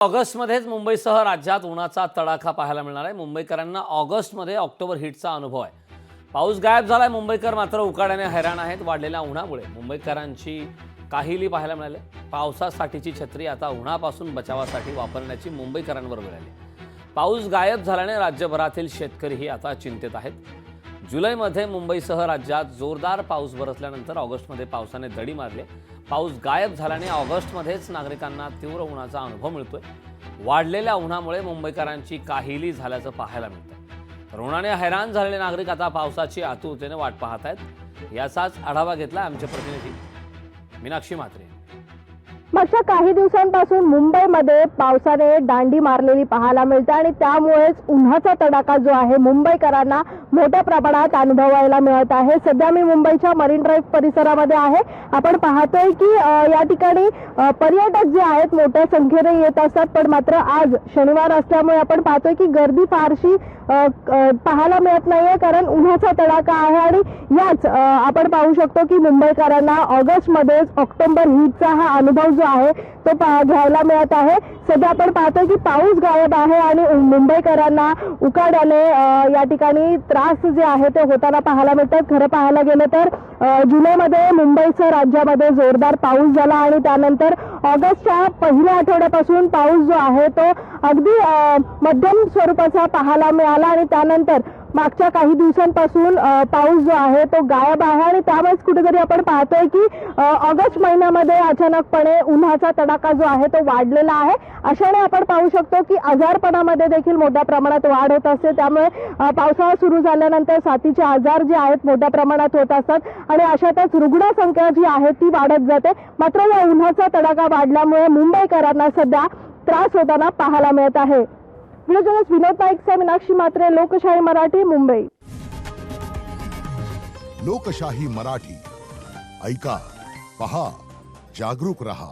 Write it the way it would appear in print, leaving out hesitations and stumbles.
ऑगस्टमध्येच मुंबईसह राज्यात उन्हाचा तडाखा पाहायला मिळणार आहे। मुंबईकरांना ऑगस्टमध्ये ऑक्टोबर हिटचा अनुभव आहे। पाऊस गायब झालाय, मुंबईकर मात्र उकाड्याने हैराण आहेत। वाढलेल्या उन्हामुळे मुंबईकरांची काहिली पाहायला मिळाली। पावसासाठीची छत्री आता उन्हापासून बचावासाठी वापरण्याची मुंबईकरांवर वेळ आली। पाऊस गायब झाल्याने राज्यभरातील शेतकरीही आता चिंतेत आहेत। जुलैमध्ये मुंबईसह राज्यात जोरदार पाऊस बरसल्यानंतर ऑगस्टमध्ये पावसाने दडी मारली। पाऊस गायब झाल्याने ऑगस्टमध्येच नागरिकांना तीव्र उन्हाचा अनुभव मिळतोय। वाढलेल्या उन्हामुळे मुंबईकरांची काहिली झाल्याचं पाहायला मिळतंय। तर उन्हाने हैराण झालेले नागरिक आता पावसाची आतुरतेने वाट पाहत आहेत। याचाच आढावा घेतला आमचे प्रतिनिधी मीनाक्षी म्हात्रे। मागच्या काही दिवसांपासून मुंबईमध्ये पावसाने दांडी मारलेली पाहायला मिळते आणि त्यामुळेच उन्हाचा तडाखा जो आहे मुंबईकरांना मोठ्या प्रमाणात अनुभवायला मिळत आहे। सध्या मी मुंबईच्या मरीन ड्राईव्ह परिसरामध्ये आहे। आपण पाहतोय की या ठिकाणी पर्यटक जे आहेत मोठ्या संख्येने येत असतात, पण मात्र आज शनिवार असल्यामुळे आपण पाहतोय की गर्दी फारशी पाहायला मिळत नाहीये, कारण उन्हाचा तडाखा आहे। आणि याच आपण पाहू शकतो की मुंबईकरांना ऑगस्टमध्ये ऑक्टोबर हीटचा हा अनुभव जो आहे तो घ्यायला मिळत आहे। सध्या आपण पाहतोय की पाऊस गायब आहे आणि मुंबईकरांना उकाड्याने या ठिकाणी त्रास जे आहे ते होताना पाहायला मिळतात। खरं पाहायला गेलं तर जुलैमध्ये मुंबईसह राज्यामध्ये जोरदार पाऊस झाला आणि त्यानंतर ऑगस्टच्या पहिल्या आठवड्यापासून पाऊस जो आहे तो अगदी मध्यम स्वरूपाचा पाहायला मिळाला आणि त्यानंतर मागच्या काही दिवसांपासून पाऊस जो आहे तो गायब आहे। आणि त्यामुळेच कुठेतरी आपण पाहतोय की ऑगस्ट महिन्यामध्ये अचानकपणे उन्हाचा तडाखा जो आहे तो वाढलेला आहे। अशाने आपण पाहू शकतो की आजारपणामध्ये देखील मोठ्या प्रमाणात वाढ होत असते। त्यामुळे पावसाळा सुरू झाल्यानंतर साथीचे आजार जे आहेत मोठ्या प्रमाणात होत असतात आणि अशातच रुग्णसंख्या जी आहे ती वाढत जाते। मात्र या उन्हाचा तडाखा वाढल्यामुळे मुंबईकरांना सध्या त्रास होताना पाहायला मिळत आहे। विनोद नाईक, मीनाक्षी म्हात्रे, लोकशाही मराठी, मुंबई। लोकशाही मराठी ऐका, पहा, जागरूक रहा।